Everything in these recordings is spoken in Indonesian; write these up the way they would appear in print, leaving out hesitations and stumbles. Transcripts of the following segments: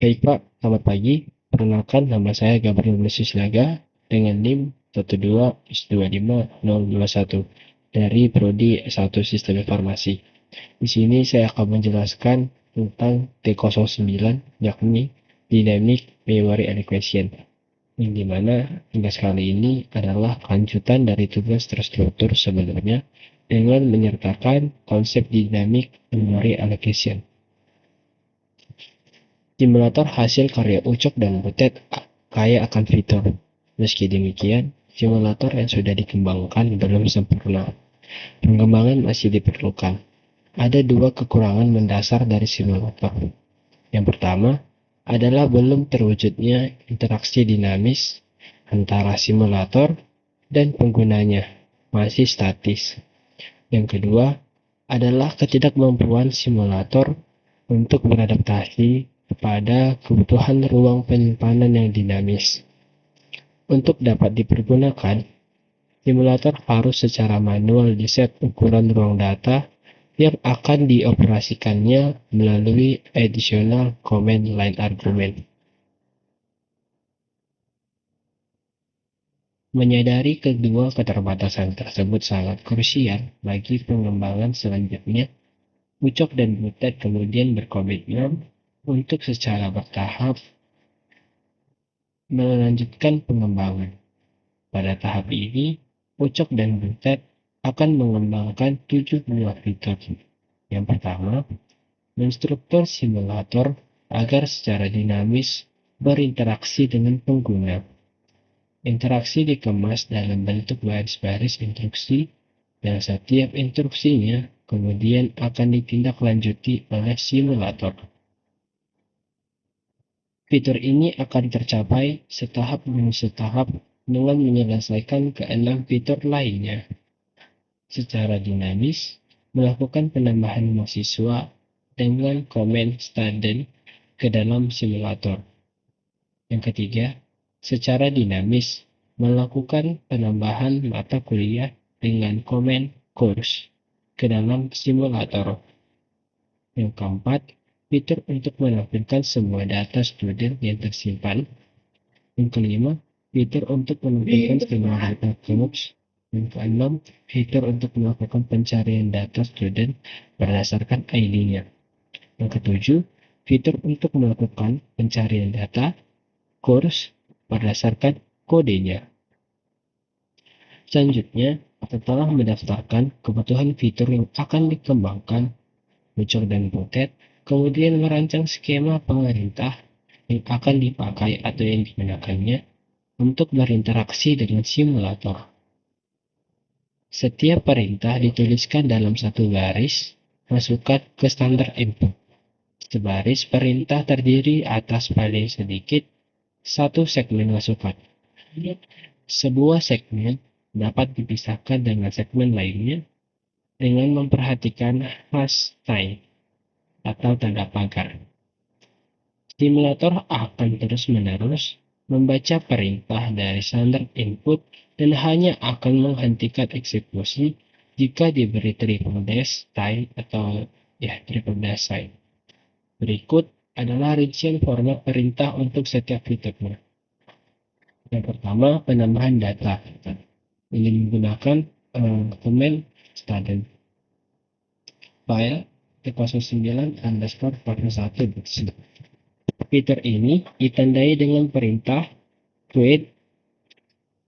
Baik Pak, selamat pagi. Perkenalkan, nama saya Gabriel Sislaga dengan NIM 1215021 dari Prodi S1 Sistem Informasi. Di sini saya akan menjelaskan tentang T09, yakni Dynamic Memory Allocation, yang dimana tugas kali ini adalah lanjutan dari tugas terstruktur sebelumnya dengan menyertakan konsep Dynamic Memory Allocation. Simulator hasil karya Ucok dan Butet kaya akan fitur. Meski demikian, simulator yang sudah dikembangkan belum sempurna. Pengembangan masih diperlukan. Ada dua kekurangan mendasar dari simulator. Yang pertama adalah belum terwujudnya interaksi dinamis antara simulator dan penggunanya, masih statis. Yang kedua adalah ketidakmampuan simulator untuk beradaptasi kepada kebutuhan ruang penyimpanan yang dinamis. Untuk dapat dipergunakan, simulator harus secara manual diset ukuran ruang data yang akan dioperasikannya melalui additional command line argument. Menyadari kedua keterbatasan tersebut sangat krusial bagi pengembangan selanjutnya. Ucok dan Butet kemudian berkomitmen untuk secara bertahap melanjutkan pengembangan. Pada tahap ini, Ucok dan Butet akan mengembangkan 7 buah fitur. Yang pertama, menstruktur simulator agar secara dinamis berinteraksi dengan pengguna. Interaksi dikemas dalam bentuk baris-baris instruksi dan setiap instruksinya kemudian akan ditindaklanjuti oleh simulator. Fitur ini akan tercapai setahap demi setahap dengan menyelesaikan keenam fitur lainnya. Secara dinamis, melakukan penambahan mahasiswa dengan komen standar ke dalam simulator. Yang ketiga, secara dinamis, melakukan penambahan mata kuliah dengan komen course ke dalam simulator. Yang keempat, fitur untuk menampilkan semua data student yang tersimpan. Yang kelima, fitur untuk menampilkan semua data course. Yang keenam, fitur untuk melakukan pencarian data student berdasarkan ID-nya. Yang ketujuh, fitur untuk melakukan pencarian data course berdasarkan kodenya. Selanjutnya, setelah mendaftarkan kebutuhan fitur yang akan dikembangkan, Ucok dan Butet kemudian merancang skema pemerintah yang akan dipakai atau yang digunakannya untuk berinteraksi dengan simulator. Setiap perintah dituliskan dalam satu baris, masukkan ke standar input. Sebaris perintah terdiri atas paling sedikit satu segmen masukan. Sebuah segmen dapat dipisahkan dengan segmen lainnya dengan memperhatikan hash time atau tanda pagar. Simulator akan terus-menerus membaca perintah dari standar input dan hanya akan menghentikan eksekusi jika diberi triple dash time atau triple dash sign. Berikut adalah rincian format perintah untuk setiap fiturnya. Yang pertama, penambahan data. Ini menggunakan command standard file T09_41. Fitur ini ditandai dengan perintah create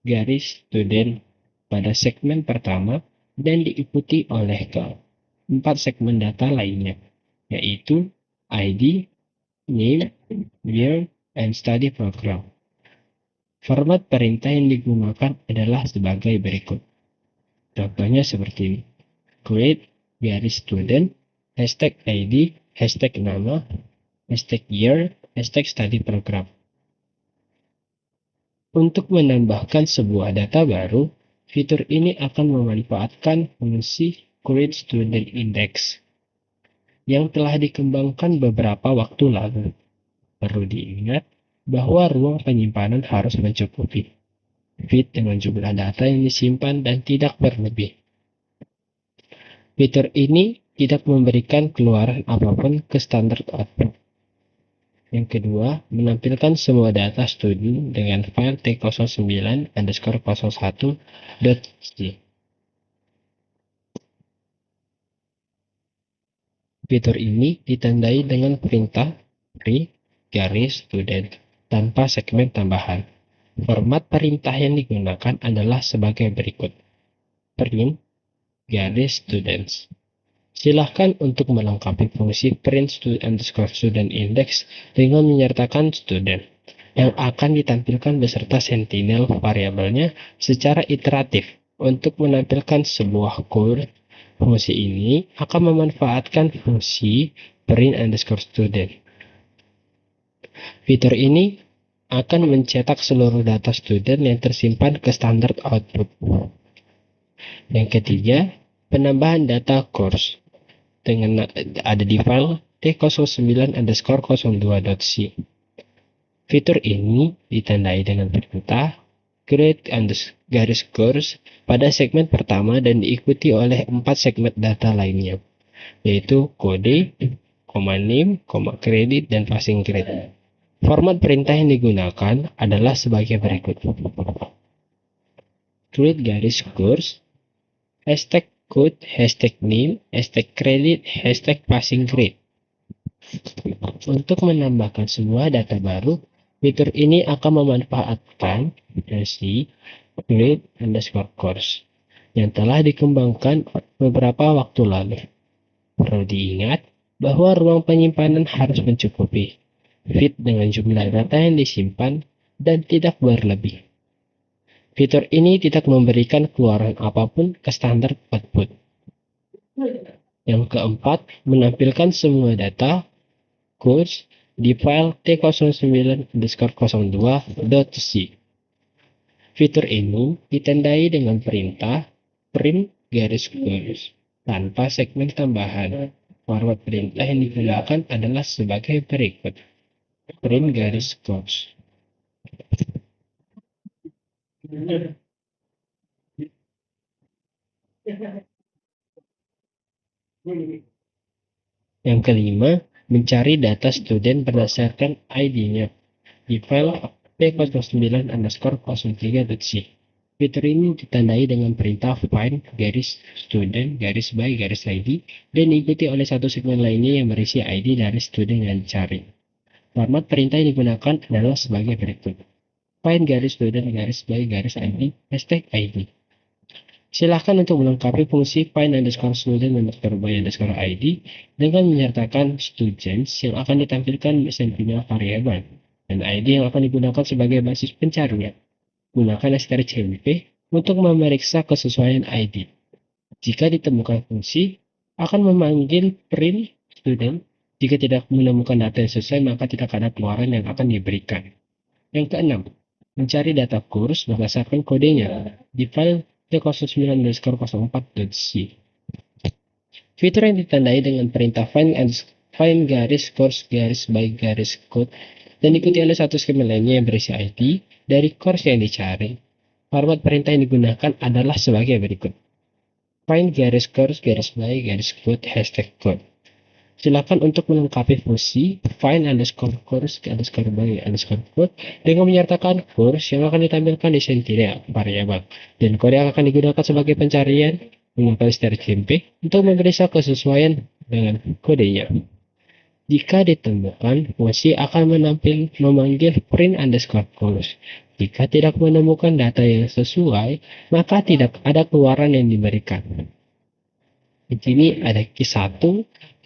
garis student pada segmen pertama dan diikuti oleh keempat segmen data lainnya, yaitu ID, name, year, and study program. Format perintah yang digunakan adalah sebagai berikut. Contohnya seperti ini. Create garis student, hashtag ID, hashtag nama, hashtag year, hashtag study program. Untuk menambahkan sebuah data baru, fitur ini akan memanfaatkan fungsi create student index yang telah dikembangkan beberapa waktu lalu. Perlu diingat bahwa ruang penyimpanan harus mencukupi fit dengan jumlah data yang disimpan dan tidak berlebih. Fitur ini tidak memberikan keluaran apapun ke standar output. Yang kedua, menampilkan semua data studi dengan file t09_01.c. Fitur ini ditandai dengan perintah print garis student tanpa segmen tambahan. Format perintah yang digunakan adalah sebagai berikut. Print garis students. Silahkan untuk melengkapi fungsi print_student index dengan menyertakan student yang akan ditampilkan beserta sentinel variabelnya secara iteratif untuk menampilkan sebuah core. Fungsi ini akan memanfaatkan fungsi print_student. Fitur ini akan mencetak seluruh data student yang tersimpan ke standard output. Yang ketiga, penambahan data course dengan ada di file t09_02.c. Fitur ini ditandai dengan perintah create garis course pada segmen pertama dan diikuti oleh 4 segmen data lainnya, yaitu kode, name, credit, dan passing grade. Format perintah yang digunakan adalah sebagai berikut. Create garis course, hashtag code, hashtag name, hashtag credit, hashtag passing grade. Untuk menambahkan sebuah data baru, fitur ini akan memanfaatkan versi create_course yang telah dikembangkan beberapa waktu lalu. Perlu diingat bahwa ruang penyimpanan harus mencukupi, fit dengan jumlah data yang disimpan, dan tidak berlebih. Fitur ini tidak memberikan keluaran apapun ke standar output. Yang keempat, menampilkan semua data course di file t09_02.c. Fitur ini ditandai dengan perintah print garis course tanpa segmen tambahan. Format perintah yang digunakan adalah sebagai berikut. Print garis course. Yang kelima, mencari data student berdasarkan ID-nya di file t09_03.c. Fitur ini ditandai dengan perintah find garis student garis by garis ID dan diikuti oleh satu segmen lainnya yang berisi ID dari student yang dicari. Format perintah yang digunakan adalah sebagai berikut. Find garis student garis by garis ID hashtag ID. Silahkan untuk melengkapi fungsi find_student_by_id dengan menyertakan students yang akan ditampilkan sentinel variabel dan ID yang akan digunakan sebagai basis pencarian. Gunakan strcmp untuk memeriksa kesesuaian ID. Jika ditemukan fungsi, akan memanggil print student. Jika tidak menemukan data yang sesuai, maka tidak ada keluaran yang akan diberikan. Yang keenam, mencari data course berdasarkan kodenya di file t09_04.c. Fitur yang ditandai dengan perintah find garis course garis by garis code dan diikuti oleh satu skema lainnya yang berisi ID dari course yang dicari. Format perintah yang digunakan adalah sebagai berikut. Find garis course garis by garis code hashtag code. Silakan untuk melengkapi fungsi find_course_by_code dengan menyertakan course yang akan ditampilkan di sentinel variabel dan kode yang akan digunakan sebagai pencarian menggunakan strcmp untuk memeriksa kesesuaian dengan kodenya. Jika ditemukan, fungsi akan memanggil print_course. Jika tidak menemukan data yang sesuai, maka tidak ada keluaran yang diberikan. Di sini ada case 1,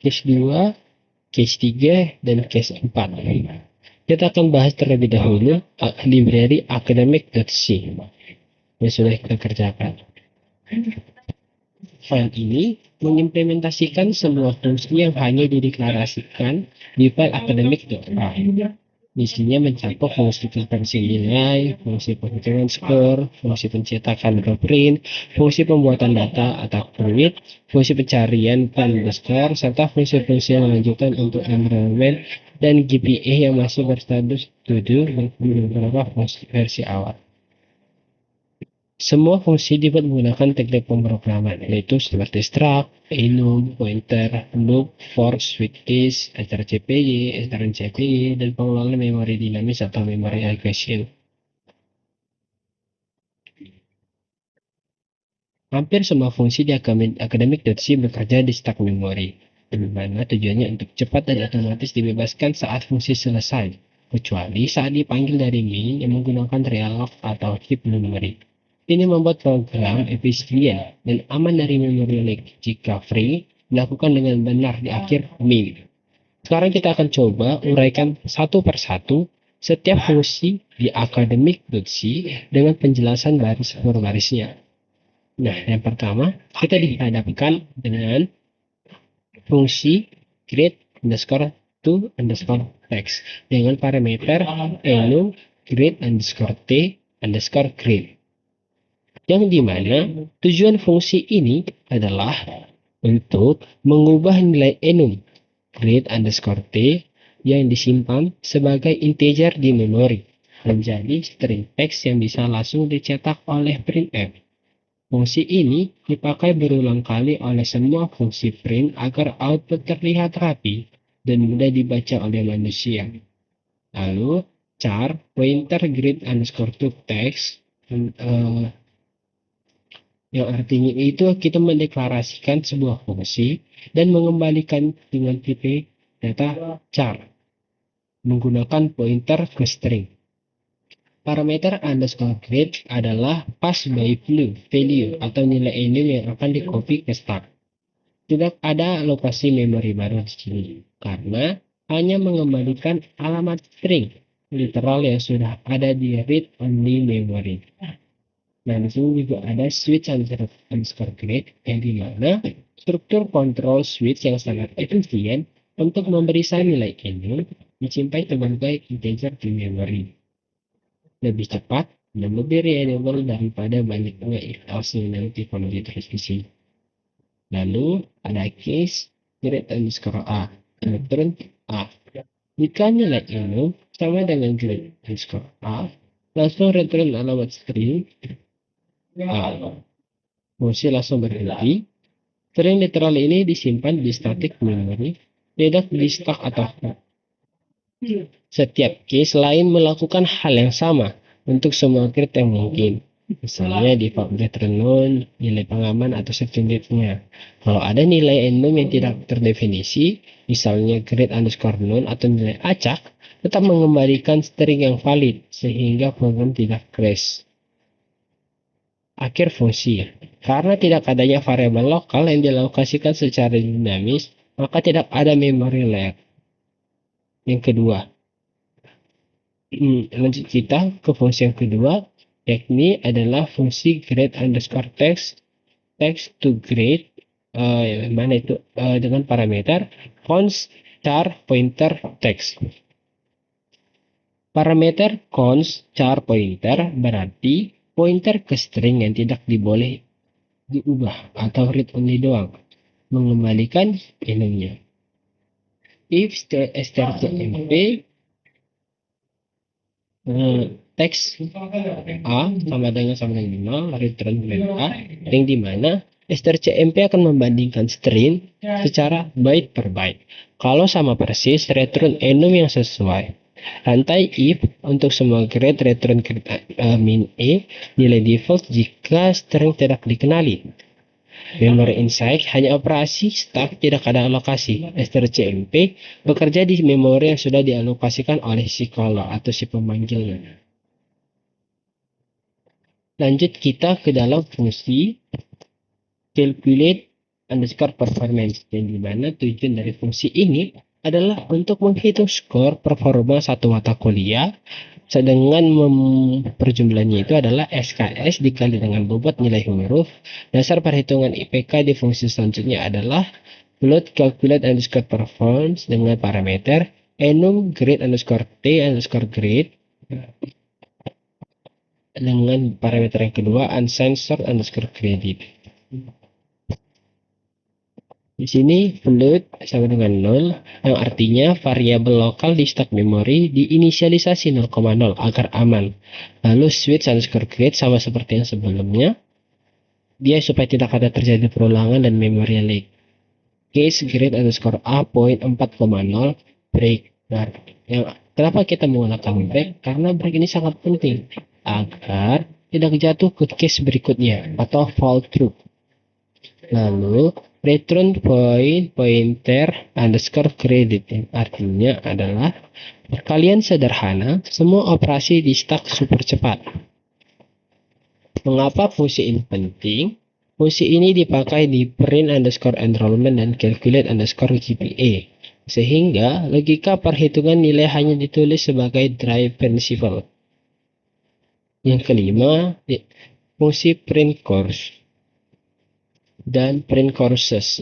case 2, case 3, dan case 4. Kita akan bahas terlebih dahulu library academic.c yang sudah kita kerjakan. File ini mengimplementasikan semua fungsi yang hanya dideklarasikan di file academic.a. Isinya mencakup fungsi konversi nilai, fungsi penghitungan skor, fungsi pencetakan blueprint, fungsi pembuatan data atau fluid, fungsi pencarian skor, serta fungsi-fungsi lanjutan untuk enrollment dan GPA yang masih berstatus to do di beberapa versi awal. Semua fungsi dibuat menggunakan teknik pemrograman, yaitu seperti struct, enum, pointer, loop, for, switch case, strcpy, strncpy, dan pengelolaan memori dinamis atau memori allocation. Hampir semua fungsi di academic.c bekerja di stack memori, di mana tujuannya untuk cepat dan otomatis dibebaskan saat fungsi selesai, kecuali saat dipanggil dari main yang menggunakan realloc atau heap memory. Ini membuat program efisien dan aman dari memori leak jika free dilakukan dengan benar di akhir main. Sekarang kita akan coba uraikan satu persatu setiap fungsi di academic.c dengan penjelasan baris per barisnya. Nah, yang pertama, kita dihadapkan dengan fungsi grade underscore to underscore text dengan parameter enum grade underscore t underscore grade. Yang dimana tujuan fungsi ini adalah untuk mengubah nilai enum grade underscore t yang disimpan sebagai integer di memori menjadi string text yang bisa langsung dicetak oleh printf. Fungsi ini dipakai berulang kali oleh semua fungsi print agar output terlihat rapi dan mudah dibaca oleh manusia. Lalu, char pointer grid underscore to text yang artinya itu kita mendeklarasikan sebuah fungsi dan mengembalikan dengan tipe data char menggunakan pointer ke string. Parameter underscore grade adalah pass by value atau nilai enum yang akan di-copy ke stack. Tidak ada alokasi memori baru di sini karena hanya mengembalikan alamat string literal yang sudah ada di read only memory. Nah, di sini juga ada switch underscore grade yang dimana struktur control switch yang sangat efisien untuk memberi nilai enum disimpan sebagai integer di memory. Lebih cepat dan lebih reliable daripada banyaknya if else nanti kalau ditulis di sini. Lalu ada case grade underscore a return a. Jika nilai enum sama dengan grade underscore a, langsung return alamat string a. Fungsi langsung berhenti. String literal ini disimpan di static memory, tidak di stack atau heap. Setiap case lain melakukan hal yang sama untuk semua grade yang mungkin. Misalnya di return none, nilai pengaman atau sejenisnya. Kalau ada nilai enum yang tidak terdefinisi, misalnya grade underscore none atau nilai acak, tetap mengembalikan string yang valid sehingga program tidak crash. Akhir fungsi. Karena tidak adanya variabel lokal yang dialokasikan secara dinamis, maka tidak ada memory layer. Yang kedua, lanjut kita ke fungsi yang kedua, yakni adalah fungsi grade underscore text to grade, mana itu dengan parameter const char pointer text. Parameter const char pointer berarti pointer ke string yang tidak diboleh diubah atau read only doang, mengembalikan enumnya. If strcmp teks a sama dengan 0, return grade a, yang dimana strcmp akan membandingkan string secara byte per byte. Kalau sama persis, return enum yang sesuai. Rantai if untuk semua grade return grade min e, nilai default jika string tidak dikenali. Memory inside hanya operasi stack, tidak ada alokasi. strcmp bekerja di memori yang sudah dialokasikan oleh si caller atau si pemanggilnya. Lanjut kita ke dalam fungsi calculate underscore performance, yang dimana tujuan dari fungsi ini adalah untuk menghitung skor performa satu mata kuliah dengan perjumlahannya itu adalah SKS dikali dengan bobot nilai huruf. Dasar perhitungan IPK di fungsi selanjutnya adalah float calculate underscore performance dengan parameter enum grade underscore t underscore grade dengan parameter yang kedua uncensored underscore credit. Di sini float sama dengan 0, yang artinya variabel lokal di stak memori diinisialisasi 0,0 agar aman. Lalu switch underscore create sama seperti yang sebelumnya, dia supaya tidak ada terjadi perulangan dan memory leak. Case create underscore a point 4,0 break. Nah, kenapa kita menggunakan break? Karena break ini sangat penting agar tidak jatuh ke case berikutnya atau fall through. Lalu return pointer underscore credit, yang artinya adalah perkalian sederhana semua operasi di stack super cepat. Mengapa fungsi ini penting? Fungsi ini dipakai di print underscore enrollment dan calculate underscore GPA, sehingga logika perhitungan nilai hanya ditulis sebagai drive principle. Yang kelima, fungsi print course dan print courses.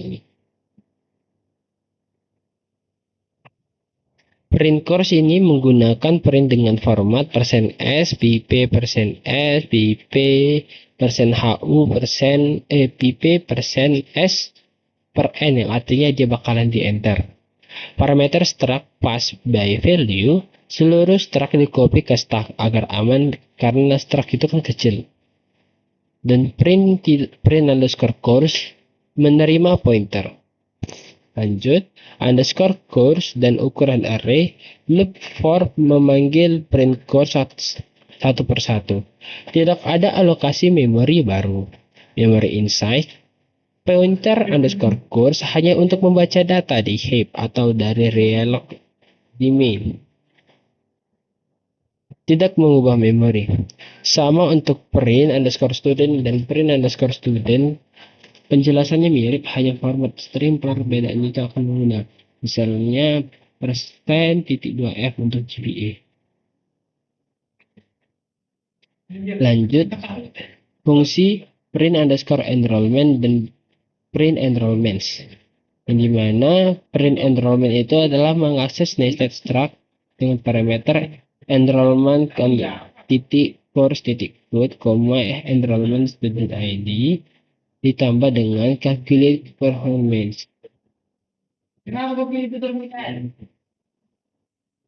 Print course ini menggunakan print dengan format %s, pp, %s, pp, %hu, pp, %s per n, yang artinya dia bakalan di enter. Parameter struct pass by value, seluruh struct di copy ke stack agar aman karena struct itu kan kecil. Dan print underscore course menerima pointer. Lanjut, underscore course dan ukuran array, loop for memanggil print course satu persatu. Tidak ada alokasi memori baru. Memory inside, pointer underscore course hanya untuk membaca data di heap atau dari relog di main. Tidak mengubah memori. Sama untuk print underscore student dan print underscore student. Penjelasannya mirip, hanya format string perbedaannya itu akan menggunakan. Misalnya %.2f untuk GPA. Lanjut, fungsi print underscore enrollment dan print enrollments. Yang dimana print enrollment itu adalah mengakses nested struct dengan parameter enrollment course code, enrollment student ID ditambah dengan calculate performance.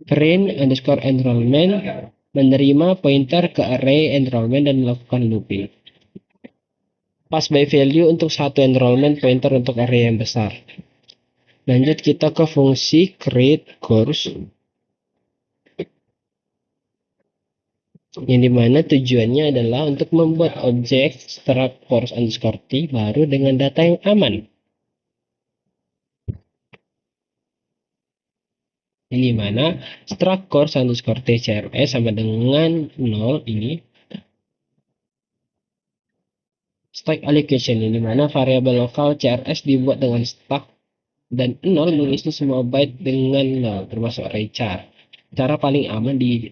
Print underscore enrollment menerima pointer ke array enrollment dan melakukan looping. Pass by value untuk satu enrollment, pointer untuk array yang besar. Lanjut kita ke fungsi create course, yang dimana tujuannya adalah untuk membuat objek struct course underscore t baru dengan data yang aman. Yang dimana struct course underscore t CRS sama dengan 0 ini stack allocation, yang dimana variabel lokal CRS dibuat dengan stack dan 0 mengisi semua byte dengan 0 termasuk array char. Cara paling aman di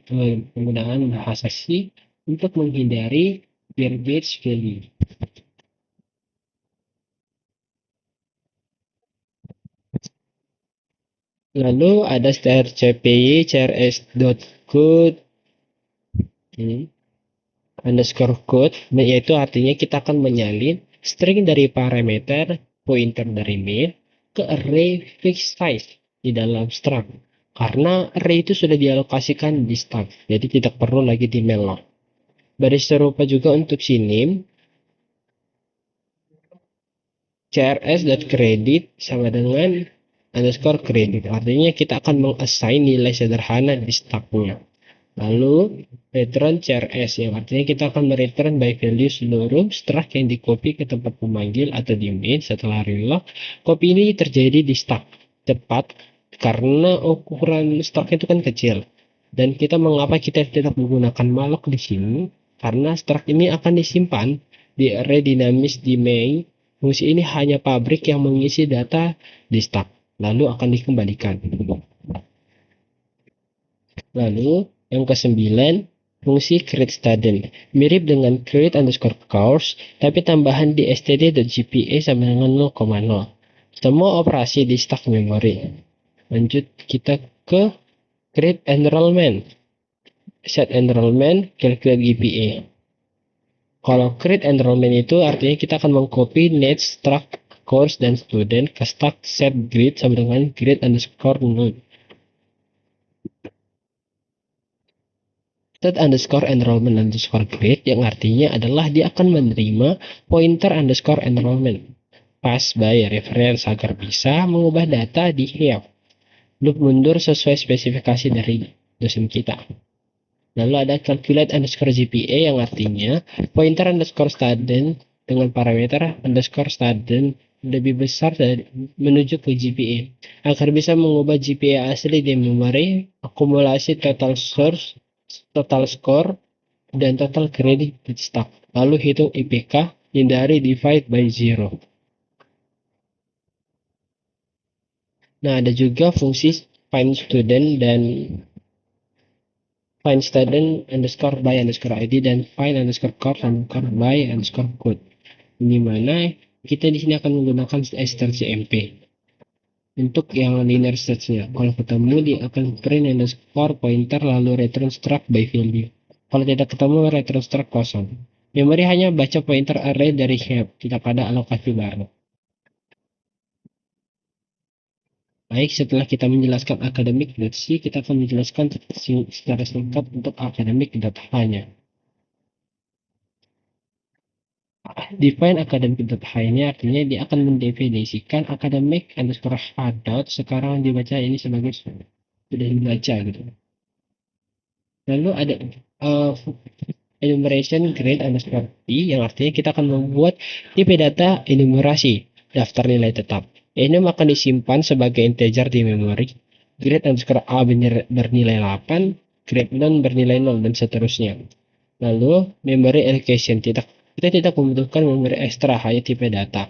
penggunaan bahasa C untuk menghindari garbage value. Lalu ada strcpy crs.code underscore code, yaitu artinya kita akan menyalin string dari parameter pointer dari main ke array fixed size di dalam struct. Karena array itu sudah dialokasikan di stack, jadi tidak perlu lagi di malloc. Baris serupa juga untuk CNAME, crs.credit sama dengan underscore credit. Artinya kita akan mengassign nilai sederhana di stacknya. Lalu return crs, yang artinya kita akan mereturn by value seluruh struct yang di copy ke tempat pemanggil atau di main setelah reload. Copy ini terjadi di stack cepat karena ukuran struct itu kan kecil. Dan mengapa kita tidak menggunakan malloc di sini? Karena struct ini akan disimpan di array dinamis di main. Fungsi ini hanya pabrik yang mengisi data di stack, lalu akan dikembalikan. Lalu yang ke-9, fungsi create student. Mirip dengan create underscore course, tapi tambahan di std.gpa sama dengan 0,0. Semua operasi di stack memori. Lanjut kita ke create enrollment. Set enrollment, calculate GPA. Kalau create enrollment itu artinya kita akan mengcopy net struct course dan student ke stack set grade sama dengan grade underscore node. Set underscore enrollment underscore grade yang artinya adalah dia akan menerima pointer underscore enrollment pass by reference agar bisa mengubah data di HEAP. Loop mundur sesuai spesifikasi dari dosen kita. Lalu ada calculate underscore GPA yang artinya pointer underscore student dengan parameter underscore student lebih besar dari menuju ke GPA agar bisa mengubah GPA asli di memori, akumulasi total source, total score, dan total credit stack. Lalu hitung IPK, hindari divide by zero. Nah, ada juga fungsi find student dan find student underscore by underscore ID dan find underscore course underscore by underscore code. Ini mana kita di sini akan menggunakan strcmp untuk yang linear search-nya. Kalau ketemu dia akan print underscore pointer lalu return struct by value. Kalau tidak ketemu return struct kosong. Memori hanya baca pointer array dari heap, tidak ada alokasi baru. Baik, setelah kita menjelaskan academic.c, kita akan menjelaskan secara singkat untuk academic.h-nya. Define academic.h-nya artinya dia akan mendefinisikan academic underscore h. Sekarang dibaca ini sebagai sudah dibaca gitu. Lalu ada enumeration grade underscore p yang artinya kita akan membuat tipe data enumerasi daftar nilai tetap. Enum akan disimpan sebagai integer di memori. Grade underscore a bernilai 8, grade non bernilai 0 dan seterusnya. Lalu memory allocation kita tidak membutuhkan memori ekstra, hanya tipe data.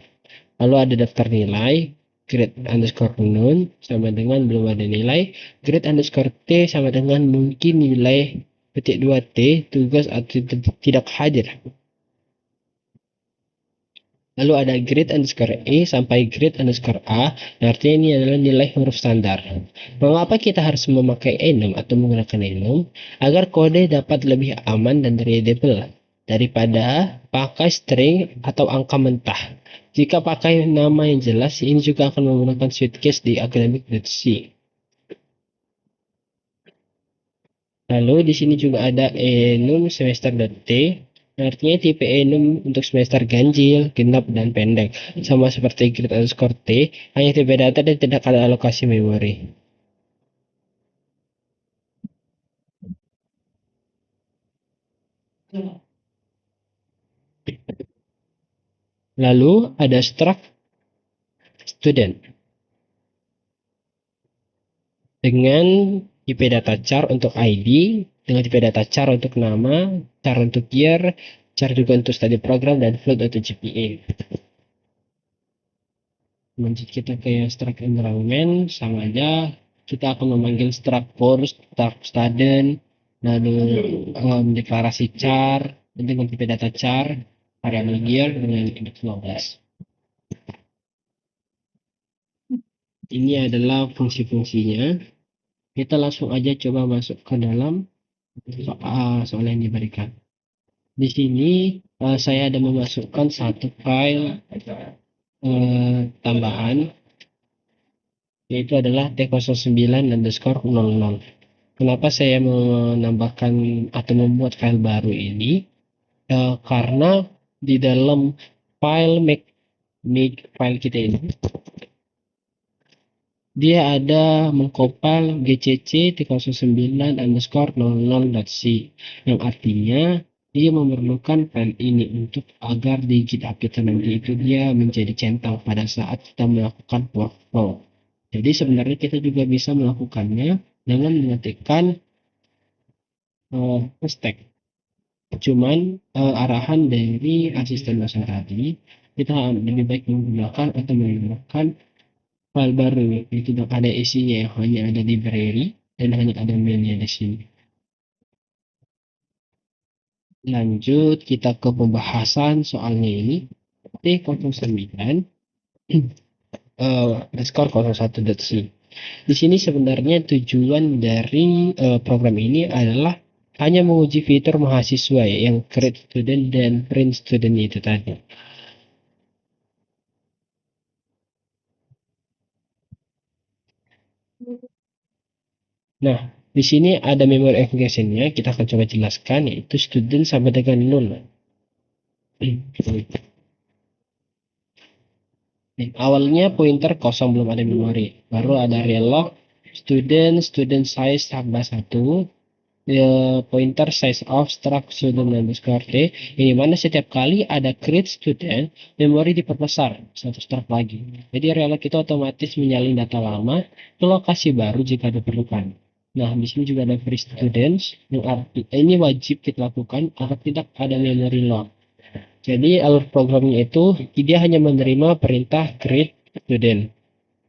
Lalu ada daftar nilai, grade underscore non sama dengan belum ada nilai, grade underscore t sama dengan mungkin nilai petik 2t tugas atau tidak hadir. Lalu ada grade underscore e sampai grade underscore a, artinya ini adalah nilai huruf standar. Mengapa kita harus memakai enum atau menggunakan enum? Agar kode dapat lebih aman dan readable daripada pakai string atau angka mentah. Jika pakai nama yang jelas, ini juga akan menggunakan suitcase di academic.c. Lalu di sini juga ada enum semester.t. Artinya tipe enum untuk semester ganjil, genap, dan pendek. Sama seperti grade underscore t, hanya tipe data dan tidak ada alokasi memori. Lalu ada struct student. Dengan tipe data char untuk ID, dengan tipe data char untuk nama, char untuk year, char juga untuk study program, dan float untuk GPA. Lanjut kita ke struct environment, sama aja kita akan memanggil struct course, struct student, lalu deklarasi char dengan tipe data char, variabel year dengan index 12. Ini adalah fungsi-fungsinya. Kita langsung aja coba masuk ke dalam soal yang diberikan. Di sini saya ada memasukkan satu file tambahan, yaitu adalah t09 underscore 00. Kenapa saya menambahkan atau membuat file baru ini? Karena di dalam file make file kita ini, dia ada mengkompil gcc t09 underscore 00.c, yang artinya dia memerlukan file ini untuk agar di GitHub kita nanti itu dia menjadi centang pada saat kita melakukan workflow. Jadi sebenarnya kita juga bisa melakukannya dengan mengetikkan stack. Cuman arahan dari asisten dosen tadi, kita lebih baik menggunakan atau menggunakan file baru, itu tidak ada isinya, hanya ada library dan hanya ada mainnya di sini. Lanjut kita ke pembahasan soalnya ini. T09 underscore 01.c. Di sini sebenarnya tujuan dari program ini adalah hanya menguji fitur mahasiswa ya, yang create student dan print student itu tadi. Nah, di sini ada memory application-nya, kita akan coba jelaskan, yaitu student sama dengan null. Awalnya pointer kosong, belum ada memori. Baru ada relog, student size tambah 1, pointer size of struct student underscore t, ini mana setiap kali ada create student, memori diperbesar satu struct lagi. Jadi relog itu otomatis menyalin data lama ke lokasi baru jika diperlukan. Nah, di sini juga ada free students, yang arti ini wajib kita lakukan agar tidak ada memory lock. Jadi alur programnya itu dia hanya menerima perintah create student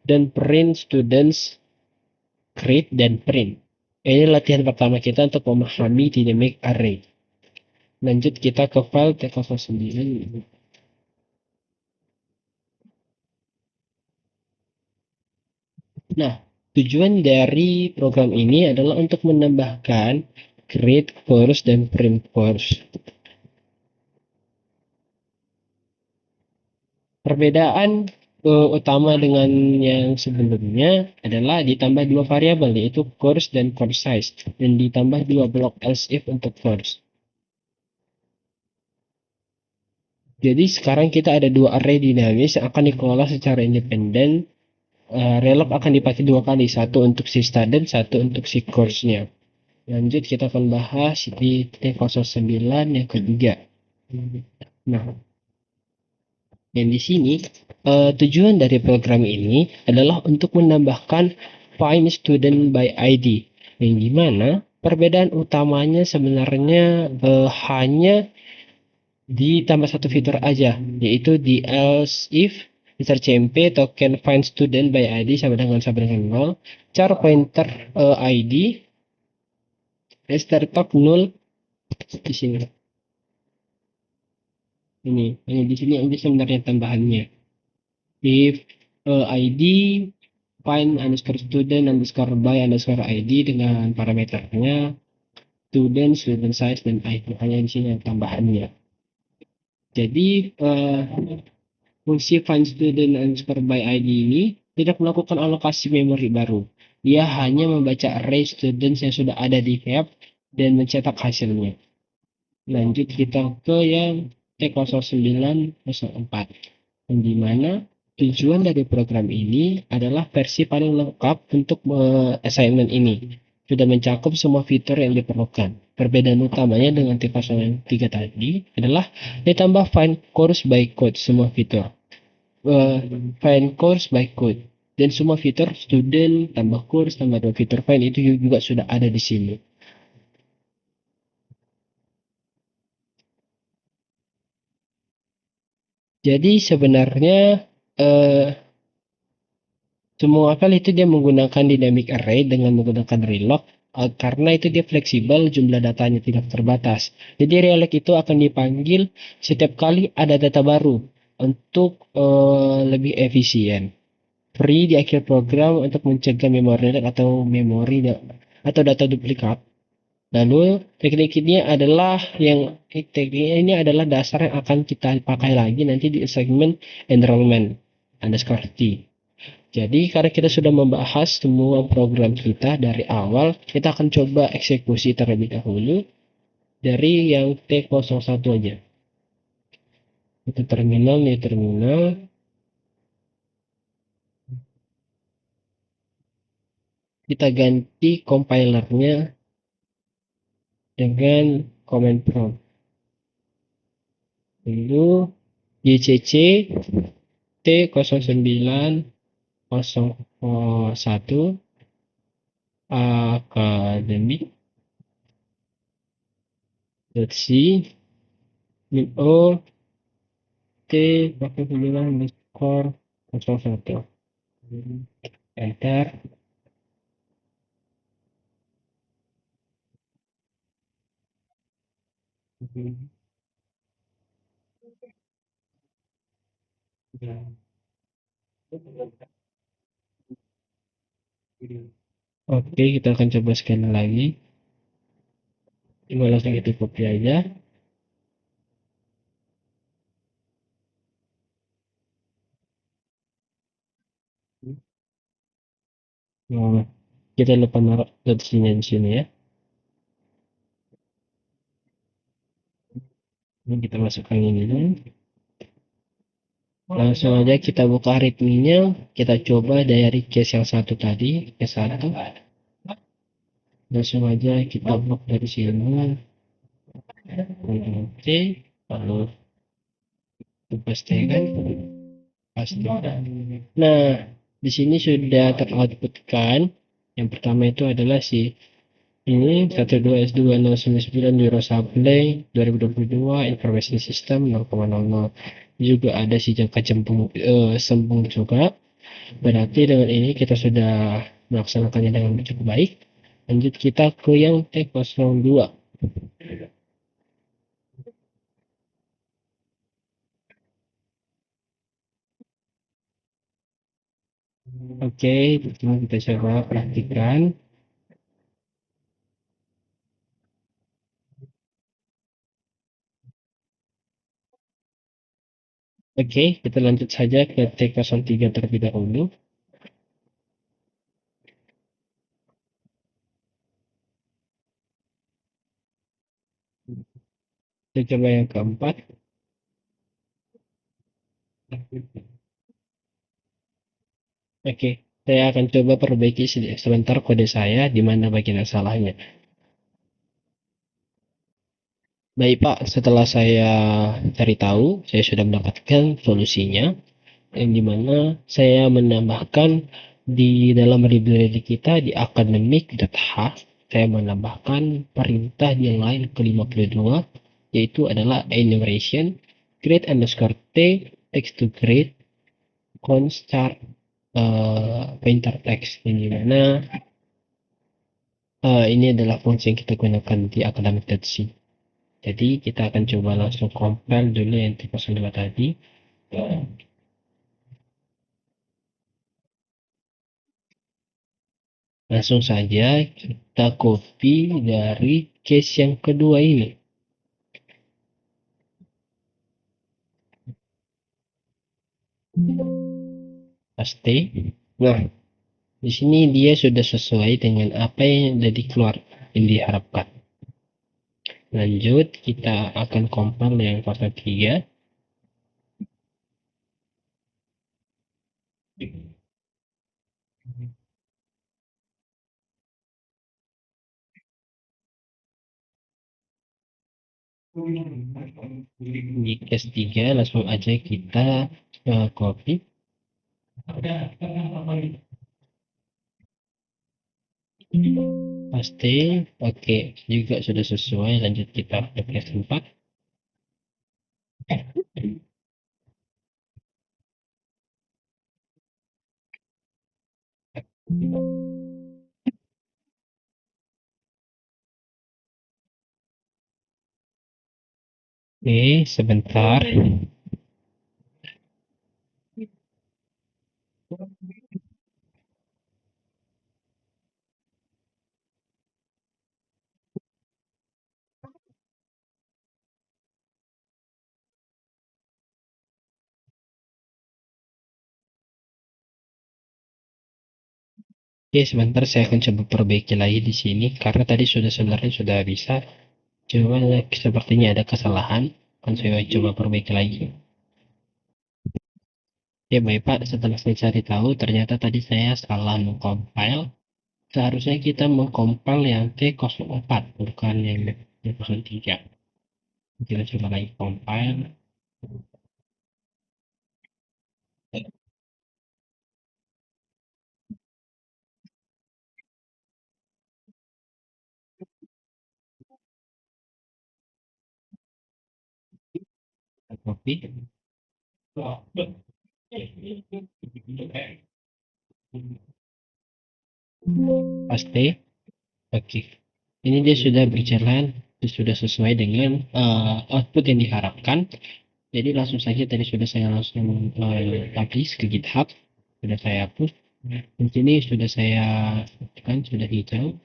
dan print students, create dan print. Ini latihan pertama kita untuk memahami dynamic array. Lanjut kita ke file T09. Nah, tujuan dari program ini adalah untuk menambahkan create course dan print course. Perbedaan utama dengan yang sebelumnya adalah ditambah dua variabel, yaitu course dan course size, dan ditambah dua blok else if untuk course. Jadi sekarang kita ada dua array dinamis yang akan dikelola secara independen. Relog akan dipakai dua kali, satu untuk si student, satu untuk si course-nya. Lanjut kita akan bahas di T09 yang ketiga. Nah, dan di sini tujuan dari program ini adalah untuk menambahkan find student by ID, yang dimana perbedaan utamanya sebenarnya hanya ditambah satu fitur aja, yaitu di else if CMP token find student by ID sama dengan 0, char pointer ID start null di sini. Ini di sini ini sebenarnya tambahannya. If ID find underscore student underscore by underscore ID dengan parameternya student size dan ID, hanya di sini yang tambahannya. Jadi fungsi find student underscore by ID ini tidak melakukan alokasi memori baru. Dia hanya membaca array students yang sudah ada di heap dan mencetak hasilnya. Lanjut kita ke yang T0904, yang dimana tujuan dari program ini adalah versi paling lengkap untuk assignment ini. Sudah mencakup semua fitur yang diperlukan. Perbedaan utamanya dengan T03 tadi adalah ditambah find course by code semua fitur. Find course by code. Dan semua fitur student tambah course tambah dua fitur find itu juga sudah ada di sini. Jadi sebenarnya eh, semua file itu dia menggunakan dynamic array dengan menggunakan relog, karena itu dia fleksibel, jumlah datanya tidak terbatas. Jadi relog itu akan dipanggil setiap kali ada data baru untuk lebih efisien. Free di akhir program untuk mencegah memori atau data duplikat. Lalu teknik ini adalah dasar yang akan kita pakai lagi nanti di segmen enrollment underscore T. Jadi karena kita sudah membahas semua program kita dari awal, kita akan coba eksekusi terlebih dahulu dari yang T01 aja. Itu terminal, nih terminal. Kita ganti compilernya dengan command prompt. Lalu YCC T0901 academic.c min T09_01. Enter. Oke, kita akan coba scan lagi. Cuma langsung itu copy aja. Nah, Kita lupa naruh .c-nya di sini ya. Ini kita masukkan ini. Langsung aja kita buka ritminya. Kita coba dari case yang satu tadi, case satu. Langsung aja kita blok dari sini. Oke, lalu pastikan pasti. Nah, di sini sudah teroutputkan. Yang pertama itu adalah si ini 12S2099 Euro Supply 2022 Information System 0,00. Juga ada si jangka sembung juga. Berarti dengan ini kita sudah melaksanakannya dengan cukup baik. Lanjut kita ke yang T02. Oke, kita coba praktikan. Oke, kita lanjut saja ke T03 terlebih dahulu. Kita coba yang keempat. Oke, saya akan coba perbaiki sebentar kode saya di mana bagian salahnya. Baik Pak, setelah saya cari tahu, saya sudah mendapatkan solusinya, yang dimana saya menambahkan di dalam library kita di academic.h, saya menambahkan perintah di line ke-52, yaitu adalah enumeration grade underscore t text to grade const painter text, yang dimana ini adalah fungsi yang kita gunakan di academic.c. Jadi kita akan coba langsung compile dulu yang T02 tadi. Langsung saja kita copy dari case yang kedua ini. Paste. Nah, di sini dia sudah sesuai dengan apa yang jadi keluar yang diharapkan. Lanjut, kita akan compile yang fase 3. Di case 3 langsung aja kita copy. Paste. Oke, juga sudah sesuai. Lanjut kita ke case 4. Oke, sebentar. Oke, sebentar saya akan coba perbaiki lagi di sini karena tadi sebenarnya sudah bisa. Cuma sepertinya ada kesalahan. Akan saya coba perbaiki lagi. Ya baik Pak, setelah saya cari tahu ternyata tadi saya salah mengcompile. Seharusnya kita mengcompile yang T04 bukan yang T03. Kita coba lagi compile. Copy. Paste. Oke. Ini dia sudah berjalan, sudah sesuai dengan output yang diharapkan. Jadi langsung saja tadi sudah saya langsung publish ke GitHub, sudah saya hapus. Di sini sudah saya tekan sudah hijau.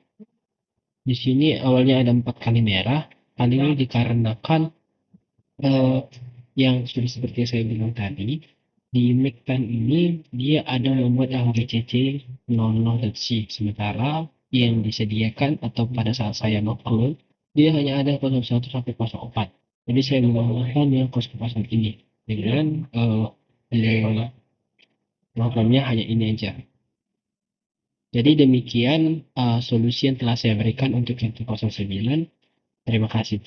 Di sini awalnya ada 4 kali merah. Hal ini dikarenakan yang sudah seperti yang saya bilang tadi. Di Mac Pen ini dia ada membuat yang GCC 00.c, sementara yang disediakan atau pada saat saya upload dia hanya ada 01 sampai 04. Jadi saya menggunakan yang 01 ini dengan programnya hanya ini aja. Jadi demikian solusi yang telah saya berikan untuk yang 09. Terima kasih.